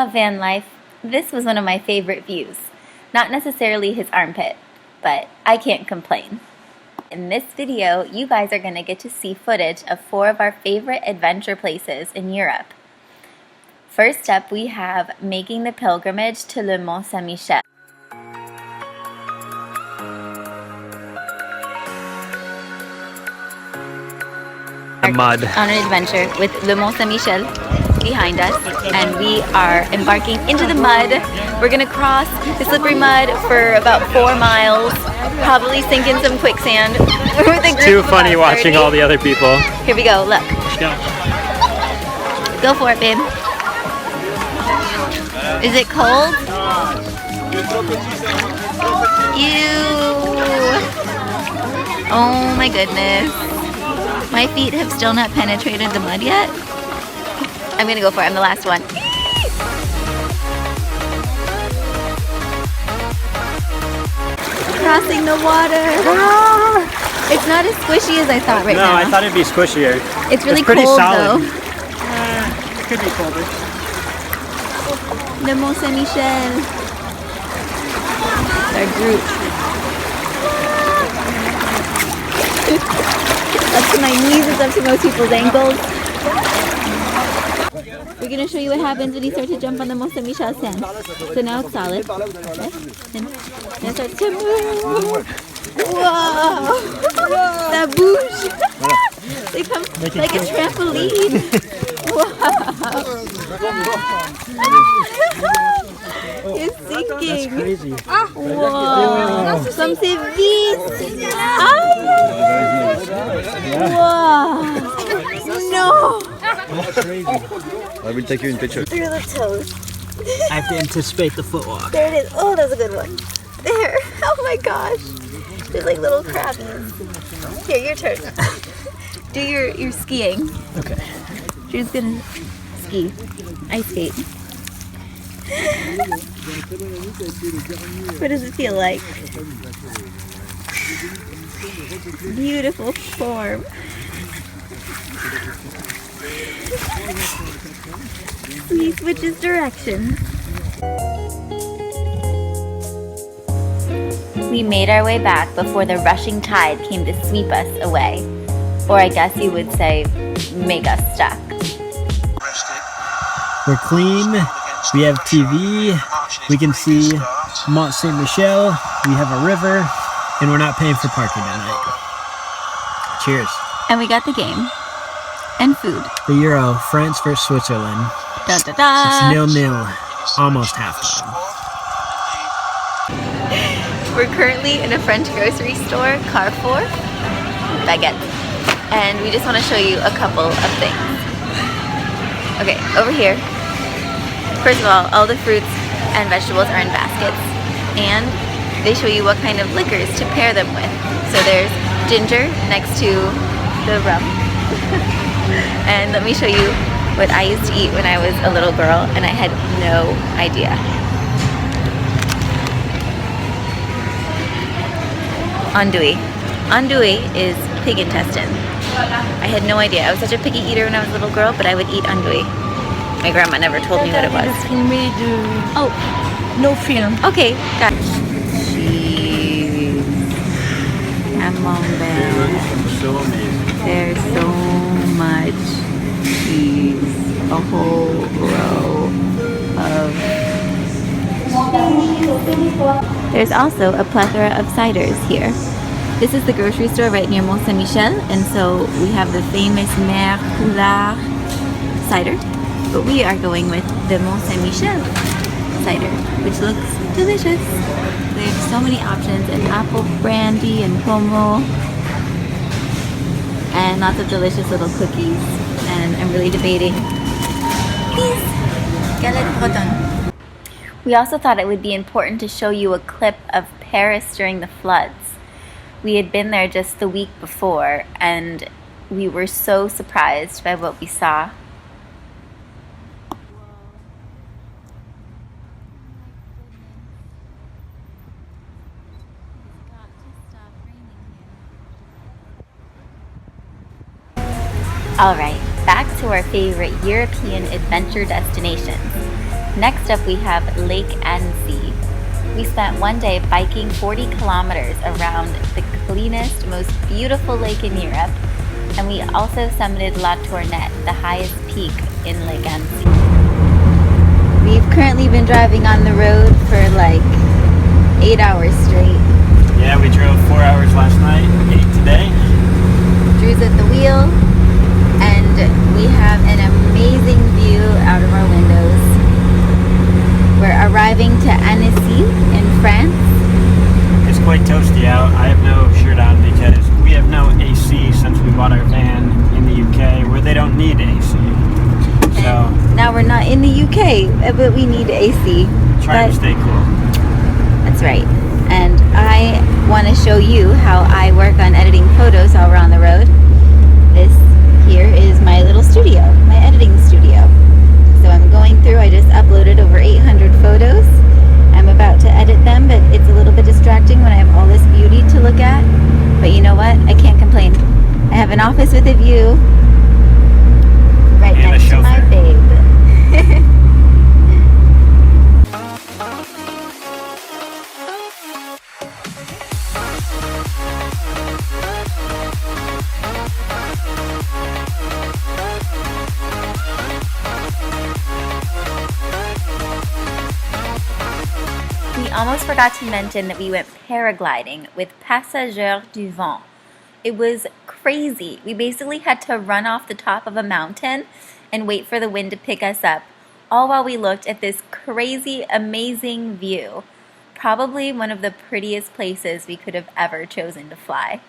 love van life. This was one of my favorite views. Not necessarily his armpit, but I can't complain. In this video, you guys are going to get to see footage of 4 of our favorite adventure places in Europe. First up, we have making the pilgrimage to le Mont Saint-Michel. Mud. On an adventure with le Mont Saint-Michel behind us, and we are embarking into the mud. We're gonna cross the slippery mud for about 4 miles, probably sink in some quicksand. Too funny watching all the other people. Here we go, look. Go for it, babe. Is it cold? Ew. Oh my goodness. My feet have still not penetrated the mud yet. I'm gonna go for it, I'm the last one. Crossing the water. It's not as squishy as I thought now. No, I thought it'd be squishier. It's really pretty cold solid. though. It could be colder. Le Mont Saint-Michel. Our group. Up to my knees, it's up to most people's ankles. We're going to show you what happens when you start to jump on the Mont Saint-Michel sand. So now it's solid. Okay. And it starts to move. Whoa! That bouge! They come like a trampoline. Wow! It's sinking. That's crazy. Wow! Comme c'est vite! Wow! No! That's crazy. I will take you in picture. Through the toes. I have to anticipate the footwalk. There it is. Oh, that was a good one. There. Oh my gosh. There's like little crabbies. Here, your turn. Do your skiing. Okay. Drew's gonna ski. Ice skate. What does it feel like? Beautiful form. He switches direction. We made our way back before the rushing tide came to sweep us away. Or I guess you would say, make us stuck. We're clean. We have TV. We can see Mont Saint-Michel. We have a river. And we're not paying for parking tonight. Cheers. And we got the game. And food. The Euro, France versus Switzerland. Da da da! It's 0-0. Almost halftime. We're currently in a French grocery store, Carrefour. Baguette. And we just want to show you a couple of things. Okay, over here. First of all the fruits and vegetables are in baskets. And they show you what kind of liquors to pair them with. So there's ginger next to the rum. And let me show you what I used to eat when I was a little girl, and I had no idea. Andouille. Andouille is pig intestine. I had no idea. I was such a picky eater when I was a little girl, but I would eat andouille. My grandma never told me what it was. Oh, no film. Okay, got it. Cheese. Camembert. So amazing. There's so much cheese. A whole row of cheese. There's also a plethora of ciders here. This is the grocery store right near Mont Saint-Michel, and so we have the famous Mère Poulard cider, but we are going with the Mont Saint-Michel cider, which looks delicious. They have so many options, and apple brandy and pomo, and lots of delicious little cookies. And I'm really debating these galette bretonne. We also thought it would be important to show you a clip of Paris during the floods. We had been there just the week before, and we were so surprised by what we saw. Alright, back to our favorite European adventure destinations. Next up we have Lake Annecy. We spent one day biking 40 kilometers around the cleanest, most beautiful lake in Europe, and we also summited La Tournette, the highest peak in Lake Annecy. We've currently been driving on the road for like 8 hours straight. Yeah, we drove 4 hours last night, 8 today. Drew's at the wheel, and we have an amazing view out of our windows. We're arriving to Annecy in France. It's quite toasty out. I have no shirt on because we have no AC since we bought our van in the UK where they don't need AC. So now we're not in the UK, but we need AC. Trying to stay cool. That's right. And I want to show you how I work on editing photos while we're on the road. This here is my little studio, my editing studio. So I'm going through, I just uploaded over 800 photos. I'm about to edit them, but it's a little bit distracting when I have all this beauty to look at. But you know what? I can't complain. I have an office with a view right and next to my babe. We almost forgot to mention that we went paragliding with Passagers du Vent. It was crazy. We basically had to run off the top of a mountain and wait for the wind to pick us up, all while we looked at this crazy, amazing view. Probably one of the prettiest places we could have ever chosen to fly.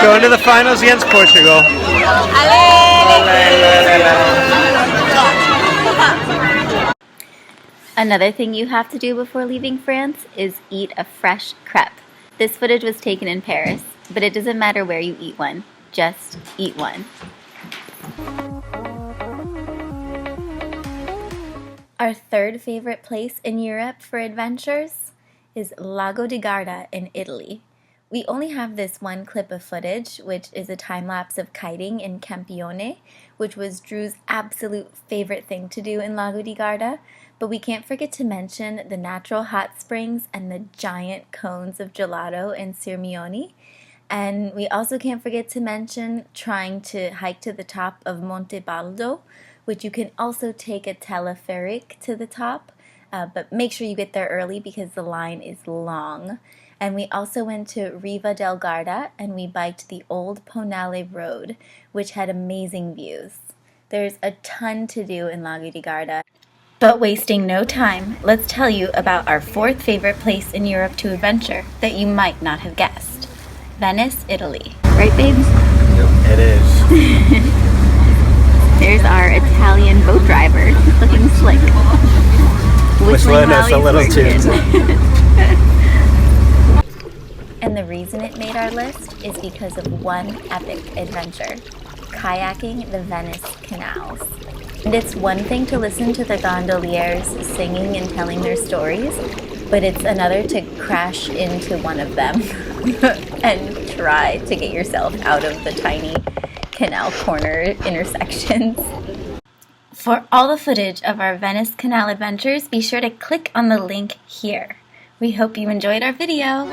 Going to the finals against Portugal. Another thing you have to do before leaving France is eat a fresh crepe. This footage was taken in Paris, but it doesn't matter where you eat one, just eat one. Our third favorite place in Europe for adventures is Lago di Garda in Italy. We only have this one clip of footage, which is a time-lapse of kiting in Campione, which was Drew's absolute favorite thing to do in Lago di Garda, but we can't forget to mention the natural hot springs and the giant cones of gelato in Sirmione. And we also can't forget to mention trying to hike to the top of Monte Baldo, which you can also take a teleferic to the top, but make sure you get there early because the line is long. And we also went to Riva del Garda and we biked the old Ponale Road, which had amazing views. There's a ton to do in Lago di Garda. But wasting no time, let's tell you about our fourth favorite place in Europe to adventure that you might not have guessed. Venice, Italy. Right, babe? It is. There's our Italian boat driver, looking slick. Whistling us a little tune. And the reason it made our list is because of one epic adventure, kayaking the Venice canals. And it's one thing to listen to the gondoliers singing and telling their stories, but it's another to crash into one of them and try to get yourself out of the tiny canal corner intersections. For all the footage of our Venice Canal adventures, be sure to click on the link here. We hope you enjoyed our video.